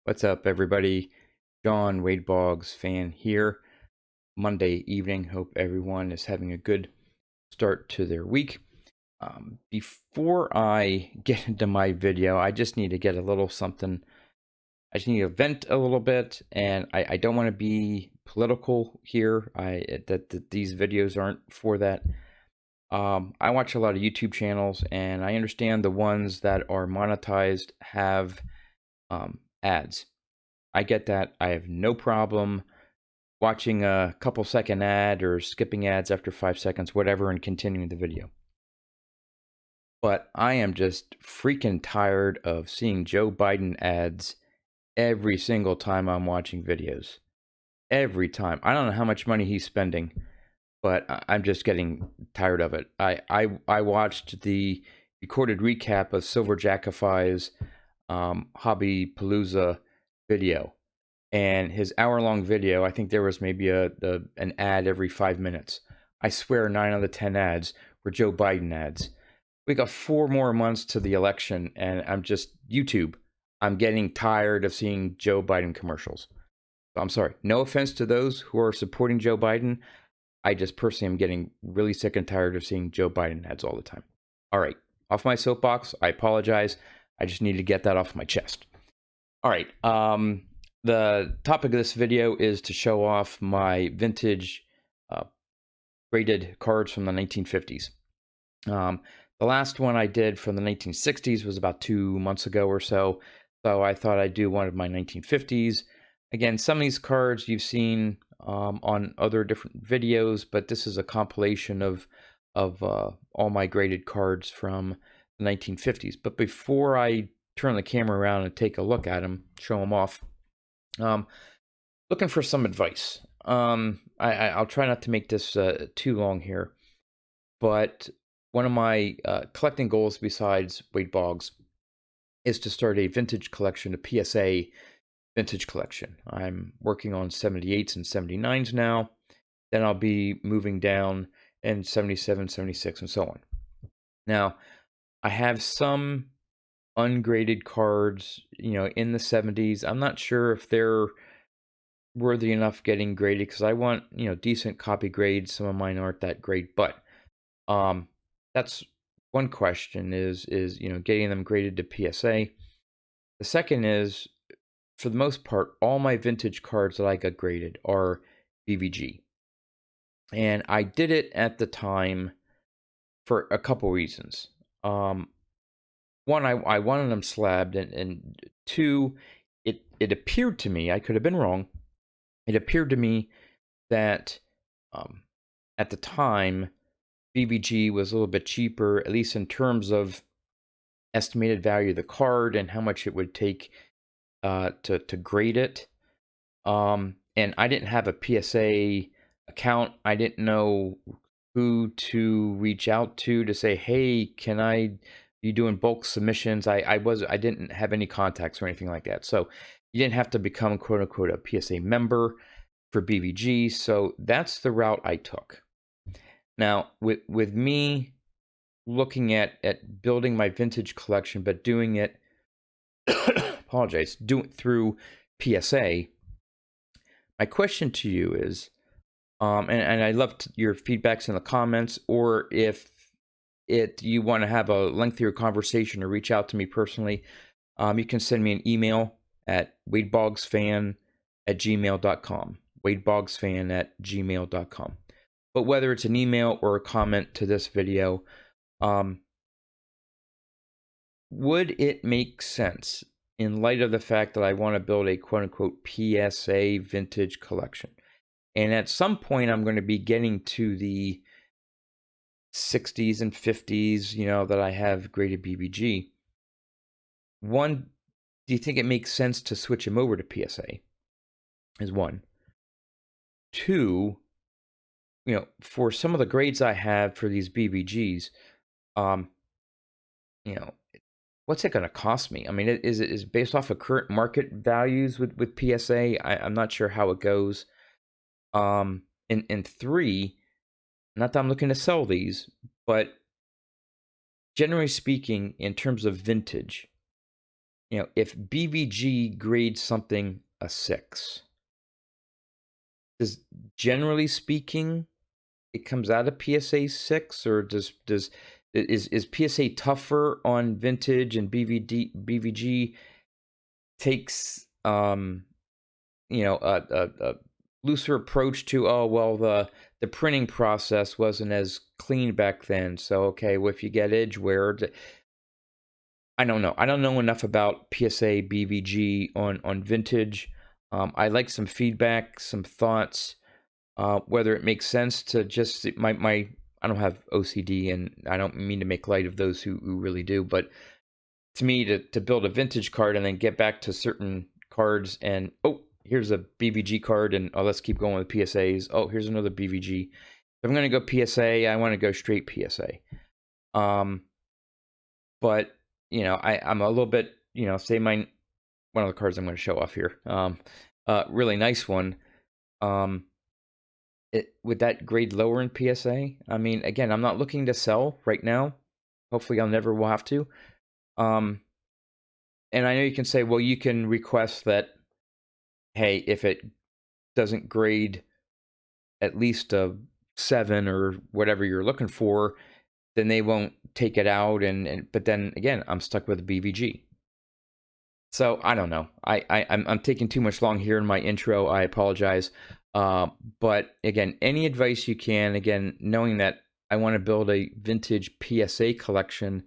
What's up, everybody? John Wade Boggs fan here. Monday evening. Hope everyone is having a good start to their week. Before I get into my video, I just need to get a little something. I just need to vent a little bit, and I don't want to be political here. That these videos aren't for that. I watch a lot of YouTube channels, and I understand the ones that are monetized have ads. I get that. I have no problem watching a couple second ad or skipping ads after 5 seconds, whatever, and continuing the video. But I am just freaking tired of seeing Joe Biden ads every single time I'm watching videos. Every time. I don't know how much money he's spending, but I'm just getting tired of it. I watched the recorded recap of Silver Jackify's Hobby Palooza video. And his hour-long video, I think there was maybe an ad every 5 minutes. I swear 9 out of 10 ads were Joe Biden ads. We got 4 more months to the election, and YouTube. I'm getting tired of seeing Joe Biden commercials. I'm sorry. No offense to those who are supporting Joe Biden. I just personally am getting really sick and tired of seeing Joe Biden ads all the time. All right. Off my soapbox. I apologize. I just need to get that off my chest. All right. The topic of this video is to show off my vintage graded cards from the 1950s. The last one I did from the 1960s was about 2 months ago or so. So I thought I'd do one of my 1950s. Again, some of these cards you've seen on other different videos, but this is a compilation of all my graded cards from the 1950s. But before I turn the camera around and take a look at them, show them off, looking for some advice. I'll try not to make this too long here, but one of my collecting goals besides Wade Boggs is to start a vintage collection, a PSA vintage collection. I'm working on 78s and 79s now. Then I'll be moving down in 77, 76, and so on. Now, I have some ungraded cards, in the 70s. I'm not sure if they're worthy enough getting graded because I want, decent copy grades. Some of mine aren't that great, but that's one question is getting them graded to PSA. The second is, for the most part, all my vintage cards that I got graded are BVG. And I did it at the time for a couple reasons. One, I wanted them slabbed, and two, it appeared to me, I could have been wrong, it appeared to me that at the time, BVG was a little bit cheaper, at least in terms of estimated value of the card and how much it would take to grade it. And I didn't have a PSA account. I didn't know who to reach out to say, hey, can I be doing bulk submissions? I didn't have any contacts or anything like that. So you didn't have to become quote unquote a PSA member for BVG. So that's the route I took. Now with me looking at building my vintage collection, but doing it do it through PSA. My question to you is, and I love your feedbacks in the comments, or if you want to have a lengthier conversation or reach out to me personally, you can send me an email at wadeboggsfan@gmail.com. wadeboggsfan@gmail.com. But whether it's an email or a comment to this video, would it make sense in light of the fact that I want to build a quote-unquote PSA vintage collection? And at some point, I'm going to be getting to the 60s and 50s, that I have graded BVG. One, do you think it makes sense to switch them over to PSA? Is one. Two, for some of the grades I have for these BVGs, what's it going to cost me? I mean, is it based off of current market values with PSA? I'm not sure how it goes. And three, not that I'm looking to sell these, but generally speaking, in terms of vintage, if BVG grades something a 6, does, generally speaking, it comes out of PSA 6, or is PSA tougher on vintage, and BVG takes a looser approach to, oh well, the printing process wasn't as clean back then, so okay, well, if you get edge wear, I don't know. I don't know enough about PSA BVG on vintage. I like some feedback, some thoughts, whether it makes sense to just my I don't have OCD, and I don't mean to make light of those who really do, but to me, to build a vintage card and then get back to certain cards and, oh, here's a BVG card, and oh, let's keep going with PSAs. Oh, here's another BVG. If I'm going to go PSA, I want to go straight PSA. But I'm a little bit, say one of the cards I'm going to show off here. Really nice one. Would that grade lower in PSA? I mean, again, I'm not looking to sell right now. Hopefully, I'll never will have to. And I know you can say, well, you can request that, hey, if it doesn't grade at least a 7 or whatever you're looking for, then they won't take it out. But then again, I'm stuck with a BVG. So I don't know. I'm taking too much long here in my intro. I apologize. But again, any advice you can, again, knowing that I want to build a vintage PSA collection.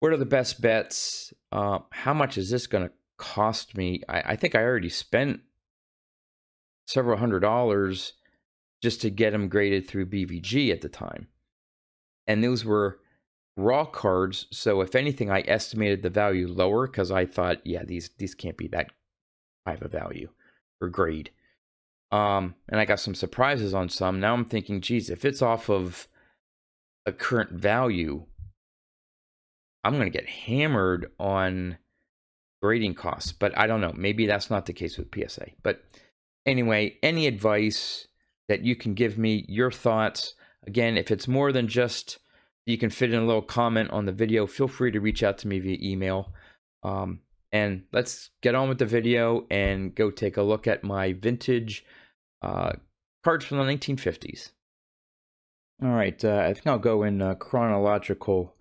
What are the best bets? How much is this going to cost me? I think I already spent several $100s just to get them graded through BVG at the time. And those were raw cards. So if anything, I estimated the value lower because I thought, yeah, these can't be that high of a value or grade. And I got some surprises on some. Now I'm thinking, geez, if it's off of a current value, I'm going to get hammered on grading costs. But I don't know. Maybe that's not the case with PSA. But anyway, any advice that you can give me, your thoughts. Again, if it's more than just you can fit in a little comment on the video, feel free to reach out to me via email. And let's get on with the video and go take a look at my vintage cards from the 1950s. All right, I think I'll go in chronological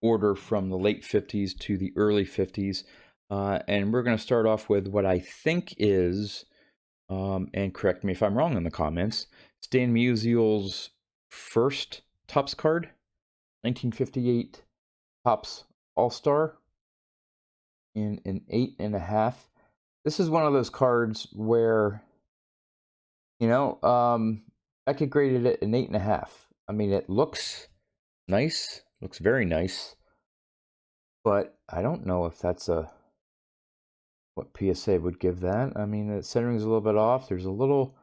order from the late 50s to the early 50s. And we're going to start off with what I think is, and correct me if I'm wrong in the comments, Stan Musial's first Topps card, 1958 Topps All-Star in an 8.5. This is one of those cards where, I could grade it at an 8.5. I mean, it looks nice, looks very nice, but I don't know if that's what PSA would give that. I mean, the centering's a little bit off. There's a little,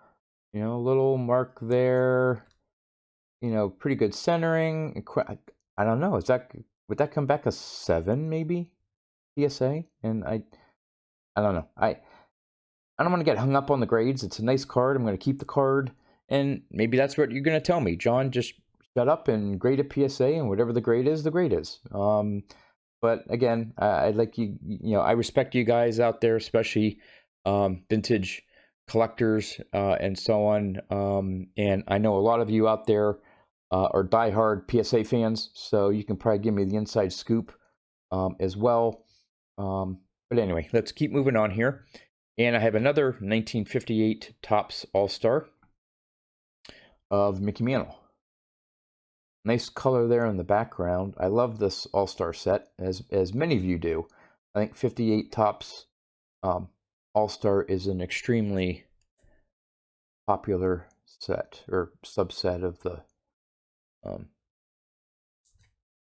little mark there. Pretty good centering. I don't know. Would that come back a 7 maybe? PSA? And I don't know. I don't want to get hung up on the grades. It's a nice card. I'm going to keep the card, and maybe that's what you're going to tell me, John. Just shut up and grade a PSA, and whatever the grade is, the grade is. But again, I'd like you. I respect you guys out there, especially vintage collectors and so on. And I know a lot of you out there are diehard PSA fans, so you can probably give me the inside scoop as well. But anyway, let's keep moving on here. And I have another 1958 Topps All-Star of Mickey Mantle. Nice color there in the background. I love this All-Star set, as many of you do. I think 58 Topps All-Star is an extremely popular set, or subset of the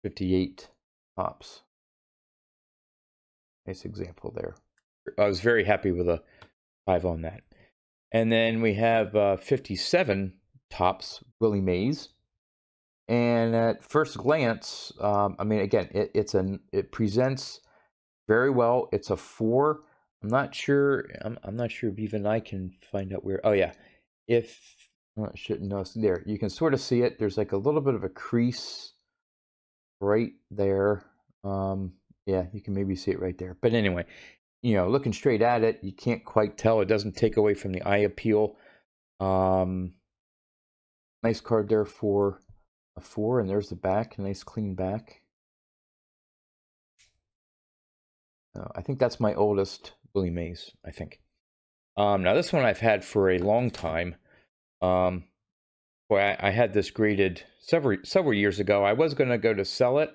58 Topps. Nice example there. I was very happy with a 5 on that. And then we have 57 Topps Willie Mays. And at first glance, I mean, again, it presents very well. It's a 4. I'm not sure if even I can find out where. Oh yeah, I shouldn't know. There, you can sort of see it. There's like a little bit of a crease right there. Yeah, you can maybe see it right there. But anyway, looking straight at it, you can't quite tell. It doesn't take away from the eye appeal. Nice card there for a 4, and there's the back. Nice clean back. I think that's my oldest Willie Mays, I think. Now this one I've had for a long time. Boy, I had this graded several years ago. I was going to go to sell it,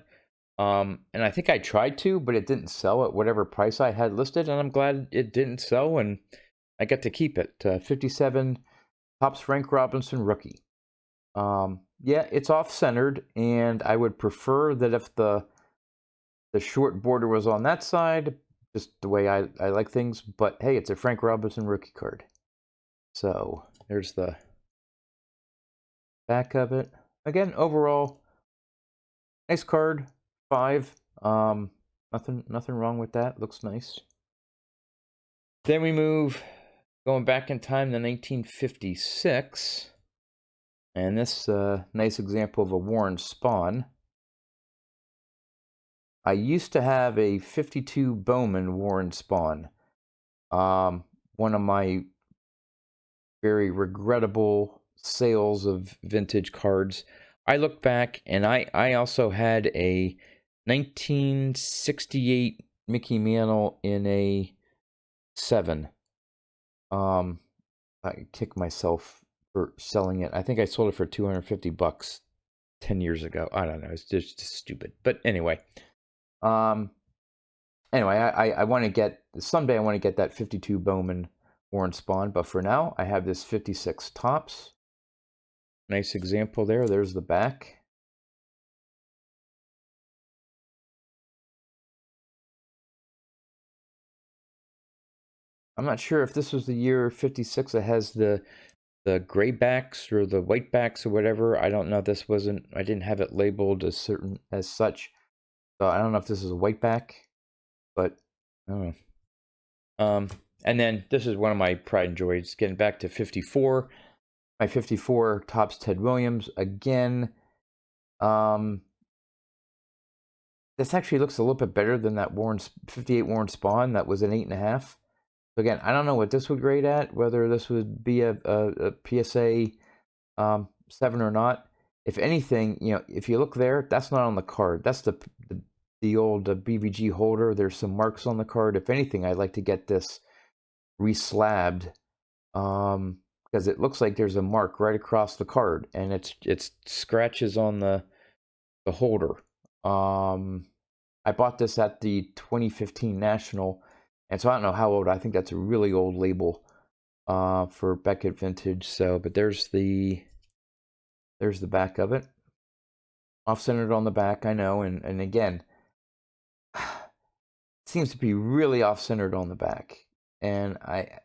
and I think I tried to, but it didn't sell at whatever price I had listed, and I'm glad it didn't sell, and I got to keep it. 57 Topps Frank Robinson rookie. Yeah, it's off-centered, and I would prefer that if the short border was on that side, just the way I like things, but hey, it's a Frank Robinson rookie card. So there's the back of it. Again, overall, nice card. 5. Nothing wrong with that. Looks nice. Then we move, going back in time to 1956. And this nice example of a Warren Spahn. I used to have a 52 Bowman Warren Spahn. One of my very regrettable sales of vintage cards. I look back, and I also had a 1968 Mickey Mantle in a 7. I kick myself for selling it. I think I sold it for $250 10 years ago. I don't know. It's just stupid. But anyway, I want to get someday. I want to get that 52 Bowman Warren Spahn. But for now, I have this 56 Topps. Nice example there. There's the back. I'm not sure if this was the year 56 that has the gray backs or the white backs or whatever. I don't know. This wasn't. I didn't have it labeled as such. So I don't know if this is a white back, but I don't know. And then this is one of my pride and joys. Getting back to 54. My 54 Topps Ted Williams again. This actually looks a little bit better than that 58 Warren Spahn that was an 8.5. So again, I don't know what this would grade at, whether this would be a PSA 7 or not. If anything, if you look there, that's not on the card. That's the old BVG holder. There's some marks on the card. If anything, I'd like to get this reslabbed, because it looks like there's a mark right across the card, and it's scratches on the holder. I bought this at the 2015 National, and so I don't know how old. I think that's a really old label for Beckett Vintage. So, but there's the back of it. Off-centered on the back, I know, and again, it seems to be really off-centered on the back. And I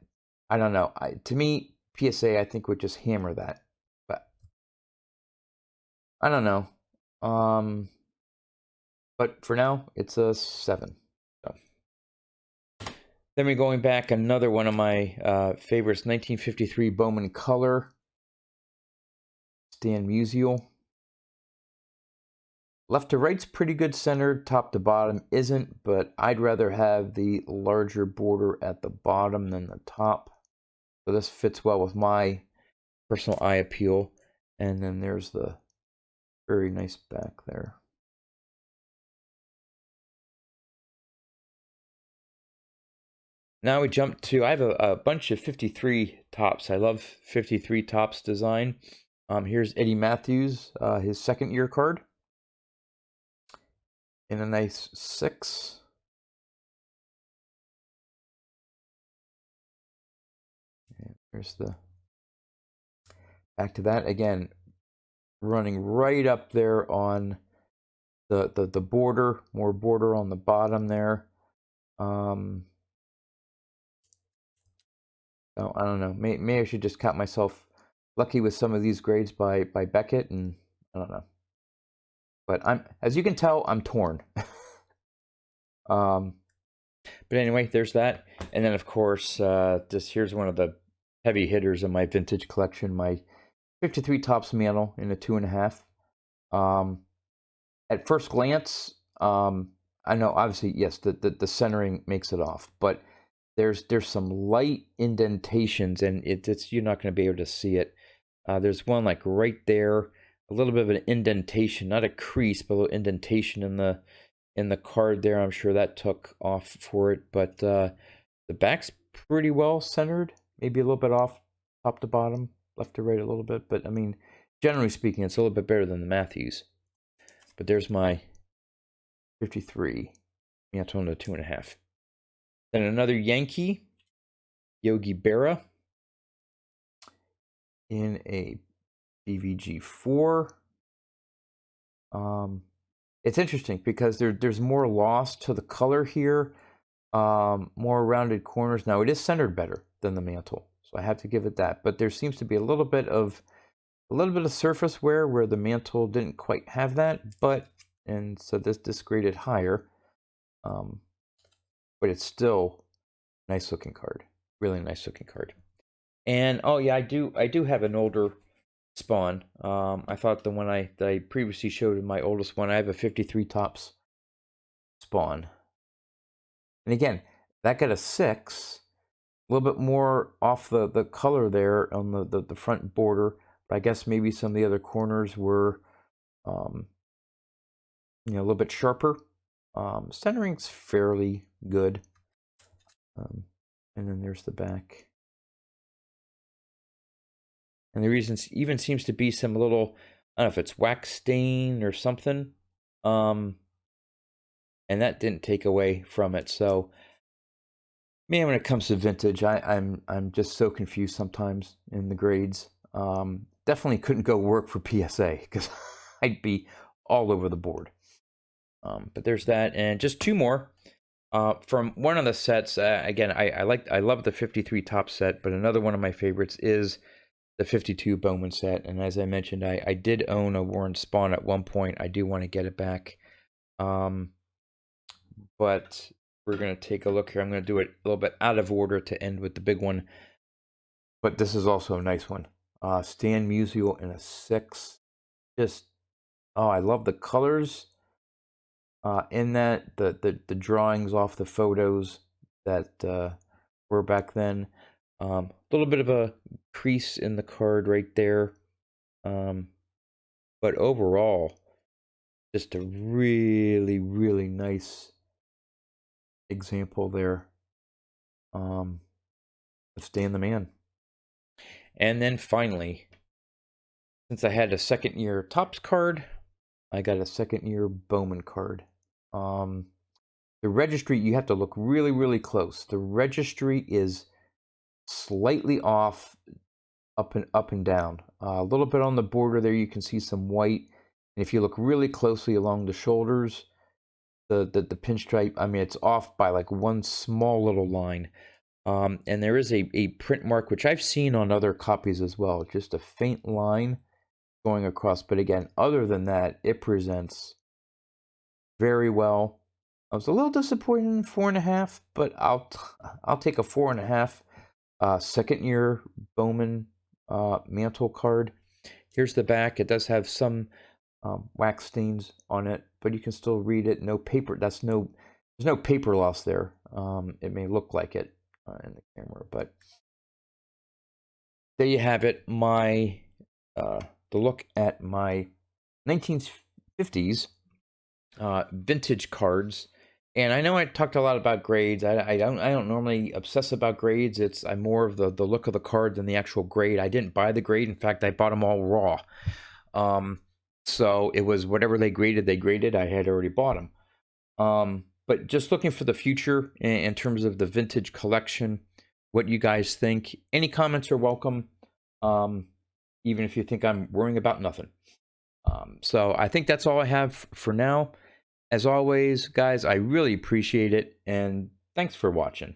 don't know. To me, PSA, I think, would just hammer that. But I don't know. But for now, it's a 7. So. Then we're going back, another one of my favorites, 1953 Bowman Color. Stan Musial. Left to right's pretty good centered. Top to bottom isn't, but I'd rather have the larger border at the bottom than the top. So this fits well with my personal eye appeal. And then there's the very nice back there. Now we jump to, I have a bunch of 53 Topps. I love 53 Topps design. Here's Eddie Matthews, his second-year card. In a nice 6. And there's the back to that. Again, running right up there on the border, more border on the bottom there. Oh, I don't know. Maybe I should just count myself lucky with some of these grades by Beckett, and I don't know. But as you can tell, I'm torn. But anyway, there's that. And then, of course, here's one of the heavy hitters in my vintage collection, my 53 Topps Mantle in a 2.5. At first glance, I know, obviously, yes, the centering makes it off, but there's some light indentations, and it's you're not going to be able to see it. There's one like right there, a little bit of an indentation, not a crease, but a little indentation in the card there. I'm sure that took off for it, but the back's pretty well centered, maybe a little bit off top to bottom, left to right a little bit, but I mean, generally speaking, it's a little bit better than the Matthews. But there's my 53 Mantle on the 2.5. Then another Yankee, Yogi Berra, in a BVG4. It's interesting because there's more loss to the color here, more rounded corners. Now it is centered better than the Mantle, so I have to give it that. But there seems to be a little bit of surface wear where the Mantle didn't quite have that. And so this graded higher, but it's still a nice looking card, really nice looking card. And oh yeah, I do have an older Spawn. I thought the one that I previously showed in my oldest one, I have a 53 Topps Spawn. And again, that got a 6. A little bit more off the color there on the front border. But I guess maybe some of the other corners were, a little bit sharper. Centering's fairly good. And then there's the back. And the reason even seems to be some little, I don't know if it's wax stain or something. And that didn't take away from it. So, man, when it comes to vintage, I'm just so confused sometimes in the grades. Definitely couldn't go work for PSA because I'd be all over the board. But there's that, and just two more. From one of the sets, again, I love the 53 Topps set, but another one of my favorites is the 52 Bowman set. And as I mentioned, I did own a Warren Spawn at one point. I do want to get it back. But we're going to take a look here. I'm going to do it a little bit out of order to end with the big one. But this is also a nice one. Stan Musial in a 6. Just, oh, I love the colors in that. The drawings off the photos that were back then. A little bit of a crease in the card right there. But overall, just a really, really nice example there of Stan the Man. And then finally, since I had a second year Topps card, I got a second year Bowman card. The registry, you have to look really, really close. The registry is slightly off, up and down. A little bit on the border there, you can see some white. And if you look really closely along the shoulders, the pinstripe, I mean, it's off by like one small little line. And there is a print mark, which I've seen on other copies as well, just a faint line going across. But again, other than that, it presents very well. I was a little disappointed in 4.5, but I'll take a 4.5. Second year Bowman Mantle card. Here's the back. It does have some wax stains on it, but you can still read it. No paper. There's no paper loss there. It may look like it in the camera, but there you have it. My the look at my 1950s vintage cards. And I know I talked a lot about grades. I don't normally obsess about grades. I'm more of the look of the card than the actual grade. I didn't buy the grade. In fact, I bought them all raw. So it was whatever they graded. I had already bought them. But just looking for the future in terms of the vintage collection, what you guys think. Any comments are welcome, even if you think I'm worrying about nothing. So I think that's all I have for now. As always, guys, I really appreciate it, and thanks for watching.